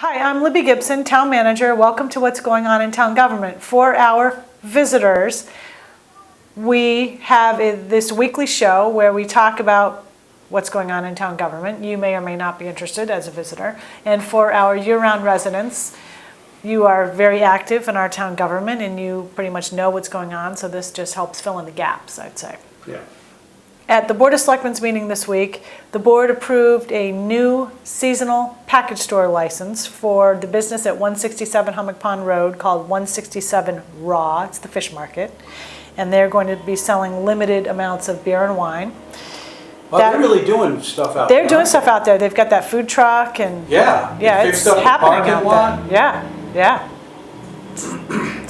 Hi, I'm Libby Gibson, Town Manager. Welcome to What's Going On in Town Government. For our visitors, we have this weekly show where we talk about what's going on in town government. You may or may not be interested as a visitor. And for our year-round residents, you are very active in our town government and you pretty much know what's going on, so this just helps fill in the gaps, I'd say. Yeah. At the Board of Selectmen's meeting this week, the board approved a new seasonal package store license for the business at 167 Hummock Pond Road called 167 Raw. It's the fish market. And they're going to be selling limited amounts of beer and wine. Well, they're really doing stuff out there. They're doing stuff out there. They've got that food truck and it's happening out there. Yeah.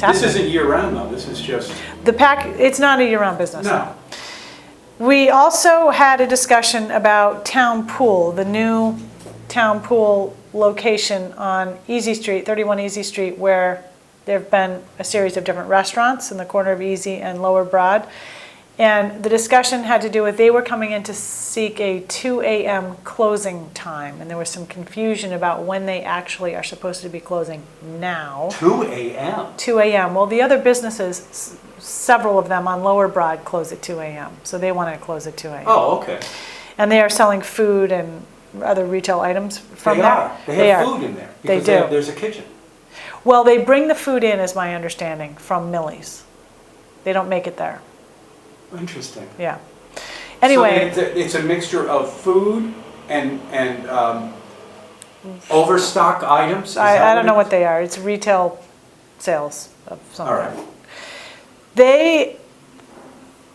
This isn't year round though. This is just it's not a year-round business. No. We also had a discussion about Town Pool, the new Town Pool location on Easy Street, 31 Easy Street, where there have been a series of different restaurants in the corner of Easy and Lower Broad. And the discussion had to do with they were coming in to seek a 2 a.m. closing time. And there was some confusion about when they actually are supposed to be closing now. 2 a.m.? 2 a.m. Well, the other businesses, several of them on Lower Broad close at 2 a.m. So they want to close at 2 a.m. Oh, okay. And they are selling food and other retail items from there. They have food in there. They do. There's a kitchen. Well, they bring the food in, is my understanding, from Millie's. They don't make it there. Interesting. Yeah. Anyway. So it's a mixture of food and overstock items? I don't know what they are. It's retail sales of something. All right. They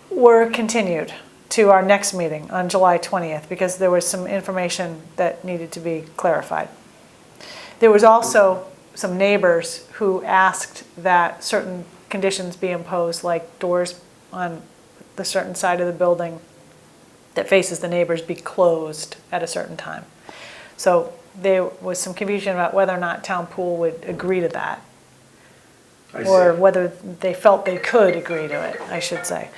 were continued to our next meeting on July 20th because there was some information that needed to be clarified. There was also some neighbors who asked that certain conditions be imposed, like doors on the certain side of the building that faces the neighbors be closed at a certain time. So there was some confusion about whether or not Town Pool would agree to that. Or whether they felt they could agree to it, I should say.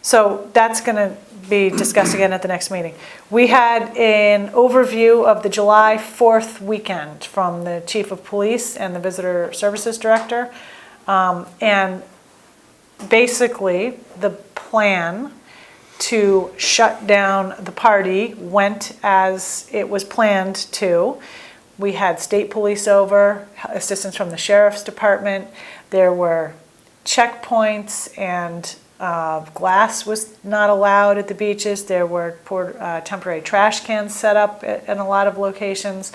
So that's going to be discussed again at the next meeting. We had an overview of the July 4th weekend from the Chief of Police and the Visitor Services Director. And basically, the plan to shut down the party went as it was planned to. We had state police over, assistance from the Sheriff's Department. There were checkpoints and glass was not allowed at the beaches. There were temporary trash cans set up in a lot of locations.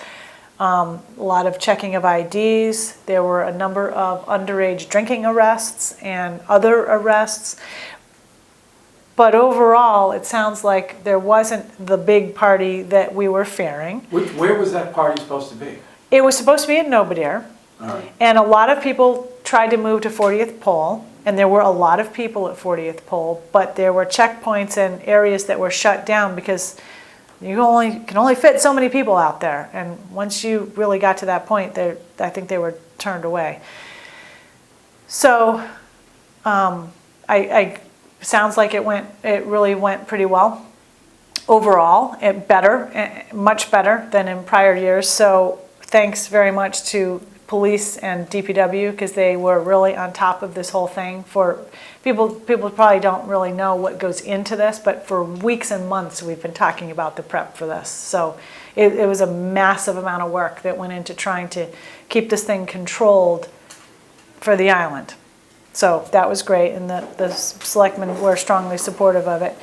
A lot of checking of IDs. There were a number of underage drinking arrests and other arrests. But overall, it sounds like there wasn't the big party that we were fearing. Where was that party supposed to be? It was supposed to be in Nobadir. All right. And a lot of people tried to move to 40th Pole, and there were a lot of people at 40th Pole, but there were checkpoints and areas that were shut down because you can only fit so many people out there. And once you really got to that point, I think they were turned away. So sounds like it really went pretty well. Overall, much better than in prior years. So thanks very much to police and DPW because they were really on top of this whole thing. For people probably don't really know what goes into this, but for weeks and months we've been talking about the prep for this. So it was a massive amount of work that went into trying to keep this thing controlled for the island. So that was great, and the selectmen were strongly supportive of it.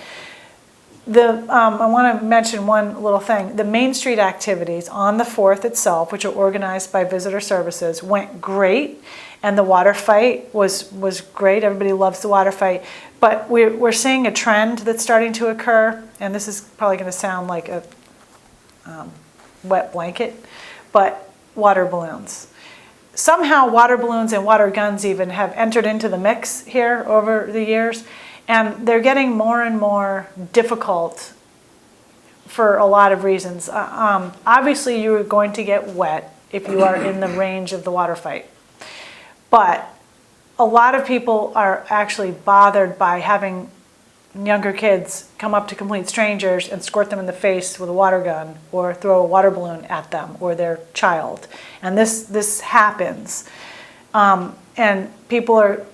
I want to mention one little thing. The Main Street activities on the 4th itself, which are organized by Visitor Services, went great, and the water fight was great. Everybody loves the water fight. But we're seeing a trend that's starting to occur, and this is probably going to sound like a wet blanket, but water balloons. Somehow water balloons and water guns even have entered into the mix here over the years. And they're getting more and more difficult for a lot of reasons. Obviously, you're going to get wet if you are in the range of the water fight. But a lot of people are actually bothered by having younger kids come up to complete strangers and squirt them in the face with a water gun or throw a water balloon at them or their child. And this happens. And people are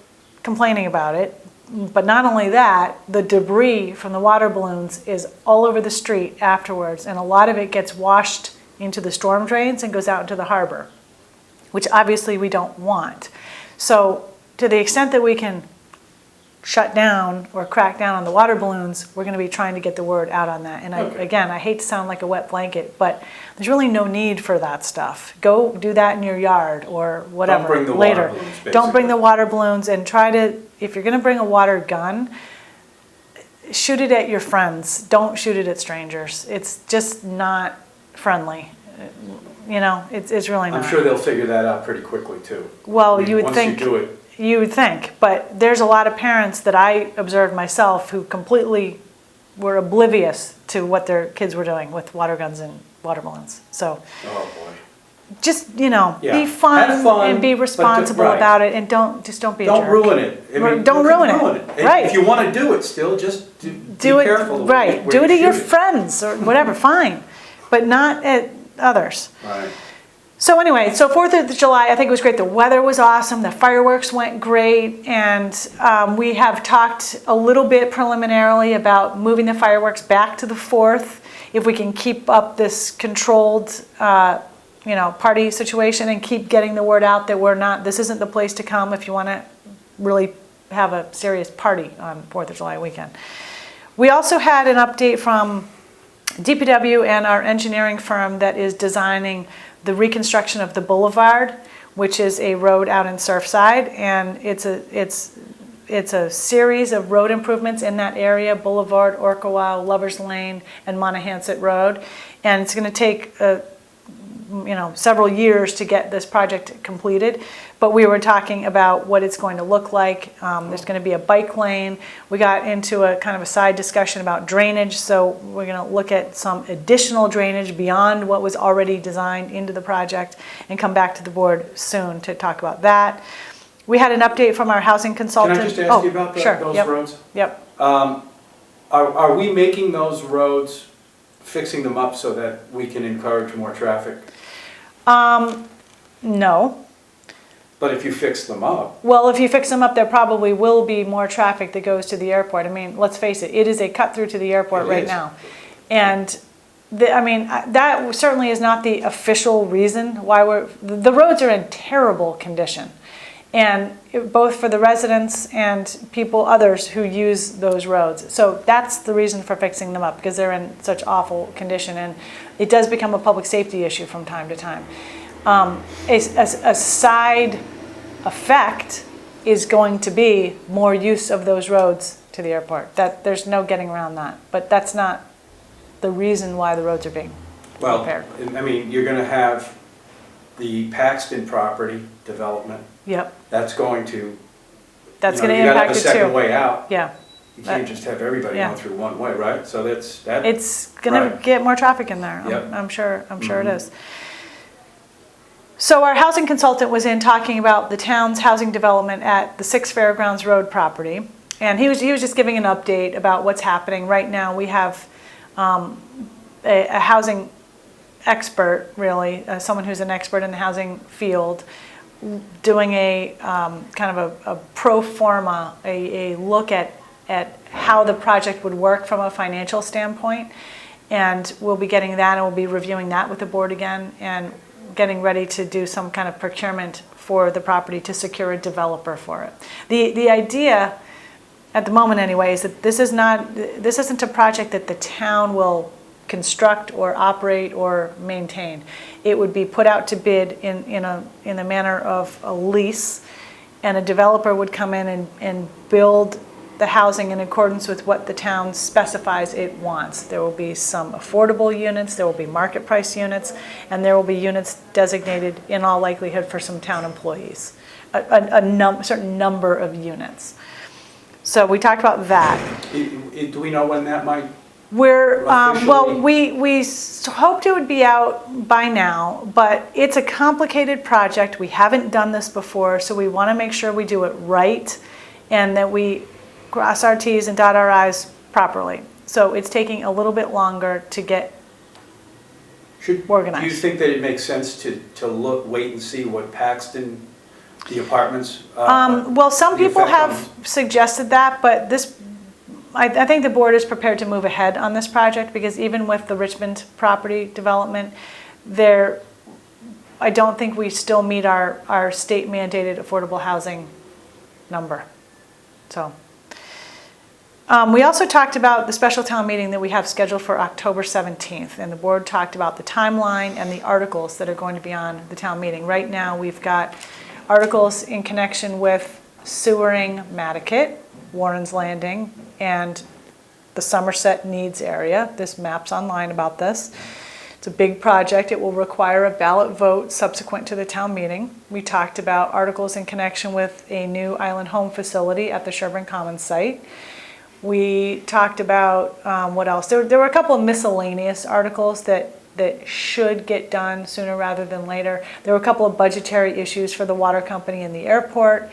complaining about it. But not only that, the debris from the water balloons is all over the street afterwards, and a lot of it gets washed into the storm drains and goes out into the harbor, which obviously we don't want. So to the extent that we can shut down or crack down on the water balloons, we're going to be trying to get the word out on that. And again, I hate to sound like a wet blanket, but there's really no need for that stuff. Go do that in your yard or whatever. Don't bring the later. water balloons, Don't bring basically. the water balloons, and try to, if you're going to bring a water gun, shoot it at your friends. Don't shoot it at strangers. It's just not friendly. You know, it's really not. I'm sure they'll figure that out pretty quickly too. Well, I mean, you would once think. you do it, You would think, but there's a lot of parents that I observed myself who completely were oblivious to what their kids were doing with water guns and water balloons. So oh boy. just, you know, Yeah. be fun, Have fun, and be but responsible right. about it, and don't be a jerk. Don't ruin it. I mean, Don't you ruin can it. And Right. if you want to do it still, just be it careful. right. where Do you it at your shoot friends or whatever, fine, but not at others. Right. So anyway, so 4th of July, I think it was great. The weather was awesome. The fireworks went great. And we have talked a little bit preliminarily about moving the fireworks back to the 4th if we can keep up this controlled, party situation and keep getting the word out that this isn't the place to come if you want to really have a serious party on 4th of July weekend. We also had an update from DPW and our engineering firm that is designing the reconstruction of the boulevard, which is a road out in Surfside, and it's a series of road improvements in that area: Boulevard, Orkawau, Lovers Lane, and Monahans Road. And it's going to take several years to get this project completed. But we were talking about what it's going to look like. There's going to be a bike lane. We got into a kind of a side discussion about drainage. So we're going to look at some additional drainage beyond what was already designed into the project and come back to the board soon to talk about that. We had an update from our housing consultant. Can I just ask you about those Yep. roads? Yep. Are we making those roads, fixing them up so that we can encourage more traffic? No. But if you fix them up, Well, if you fix them up, there probably will be more traffic that goes to the airport. I mean, let's face it, it is a cut through to the airport It right is. now. And that certainly is not the official reason why the roads are in terrible condition. And both for the residents and others who use those roads. So that's the reason for fixing them up, because they're in such awful condition, and it does become a public safety issue from time to time. A side effect is going to be more use of those roads to the airport. That there's no getting around that, but that's not the reason why the roads are being repaired. I mean, you're going to have the Paxton property development. Yep, That's going to, that's you going to gotta have impact a it second too. way out. Yeah, You can't just have everybody yeah. going through one way, right? So that. it's going to Right. get more traffic in there. Yep. I'm sure Mhm. it is. So our housing consultant was in talking about the town's housing development at the 6 Fairgrounds Road property. And he was just giving an update about what's happening. Right now we have a housing expert, really, someone who's an expert in the housing field, doing a kind of a pro forma, a look at how the project would work from a financial standpoint. And we'll be getting that, and we'll be reviewing that with the board again, and getting ready to do some kind of procurement for the property to secure a developer for it. The idea, at the moment anyway, is that this isn't a project that the town will construct or operate or maintain. It would be put out to bid in the manner of a lease, and a developer would come in and build the housing in accordance with what the town specifies it wants. There will be some affordable units, there will be market price units, and there will be units designated in all likelihood for some town employees, a certain number of units. So we talked about that. Do we know when that might? We're, well, Officially? we hoped it would be out by now, but it's a complicated project. We haven't done this before, so we want to make sure we do it right, and that we cross our Ts and dot our Is properly. So it's taking a little bit longer to get organized. Do you think that it makes sense to look, wait and see what Paxton, the apartments? Well, some the people effect on have suggested that, but this, I think the board is prepared to move ahead on this project because even with the Richmond property development, I don't think we still meet our state mandated affordable housing number. So. We also talked about the special town meeting that we have scheduled for October 17th, and the board talked about the timeline and the articles that are going to be on the town meeting. Right now, we've got articles in connection with sewering Matticat, Warren's Landing, and the Somerset Needs area. This map's online about this. It's a big project. It will require a ballot vote subsequent to the town meeting. We talked about articles in connection with a new island home facility at the Sherburne Commons site. We talked about, what else? There were a couple of miscellaneous articles that should get done sooner rather than later. There were a couple of budgetary issues for the water company and the airport.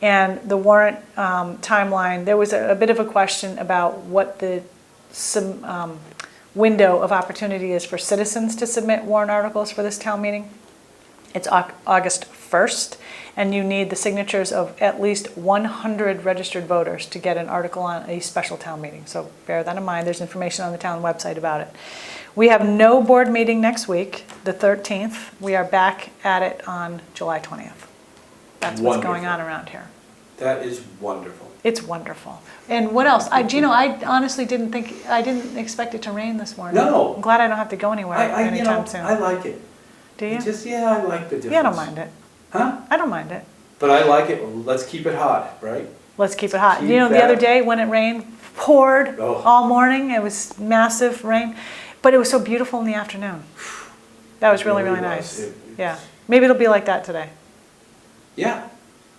And the warrant timeline, there was a bit of a question about what the window of opportunity is for citizens to submit warrant articles for this town meeting. It's August 1st, and you need the signatures of at least 100 registered voters to get an article on a special town meeting. So bear that in mind. There's information on the town website about it. We have no board meeting next week, the 13th. We are back at it on July 20th. That's what's going on around here. That is wonderful. It's wonderful. And what else? Gino, I honestly didn't expect it to rain this morning. No. I'm glad I don't have to go anywhere anytime soon. I like it. Do you? I like the difference. Yeah, I don't mind it. Huh? I don't mind it. But I like it. Let's keep it hot, right? Let's keep it hot. Keep You know, the that. other day when it rained, poured Oh. all morning. It was massive rain, but it was so beautiful in the afternoon. That was really, really nice. Yeah. Maybe it'll be like that today. Yeah,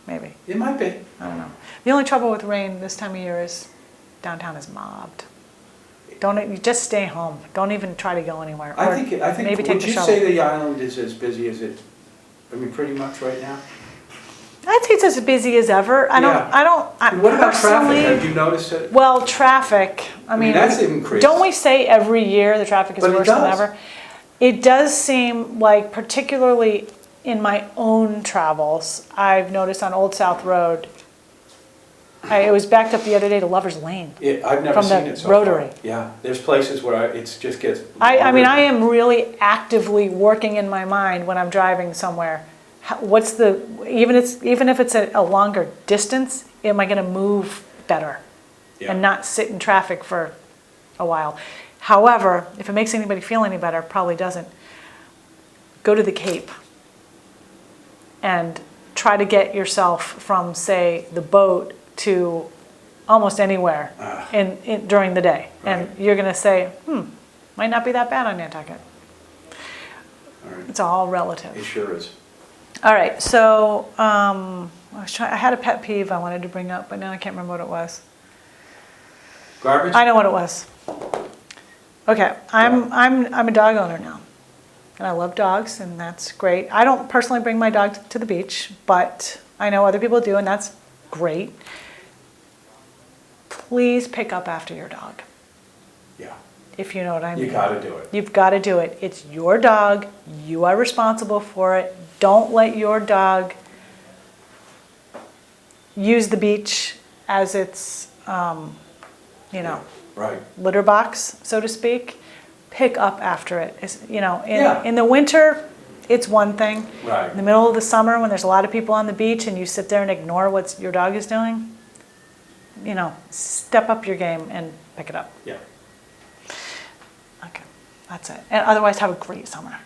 Maybe. it might be. I don't know. The only trouble with rain this time of year is downtown is mobbed. You just stay home. Don't even try to go anywhere. I think. Maybe take Would the you shuttle. say the island is as busy as it? I mean, pretty much right now. I'd say it's as busy as ever. I don't. What about personally, traffic? Have you noticed it? Well, traffic. I mean, that's increased. Don't we say every year the traffic is But it worse than does. ever? It does seem like, particularly in my own travels, I've noticed on Old South Road. It was backed up the other day to Lover's Lane. I've never From seen the it so Rotary. far. Yeah, there's places where it just gets. I mean, longer. I am really actively working in my mind when I'm driving somewhere. Even if it's a longer distance, am I going to move better and not sit in traffic for a while? However, if it makes anybody feel any better, probably doesn't. Go to the Cape and try to get yourself from, say, the boat to almost anywhere during the day. Right. And you're going to say, might not be that bad on Nantucket. All right. It's all relative. It sure is. All right, so I had a pet peeve I wanted to bring up, but now I can't remember what it was. Garbage? I know what it was. Okay, I'm a dog owner now, and I love dogs, and that's great. I don't personally bring my dog to the beach, but I know other people do, and that's great. Please pick up after your dog, Yeah. if you know what I mean. You got to do it. You've got to do it. It's your dog. You are responsible for it. Don't let your dog use the beach as its, Right. litter box, so to speak. Pick up after it. Yeah. In the winter, it's one thing. Right. In the middle of the summer, when there's a lot of people on the beach and you sit there and ignore what your dog is doing, step up your game and pick it up. Yeah. Okay, that's it. And otherwise, have a great summer.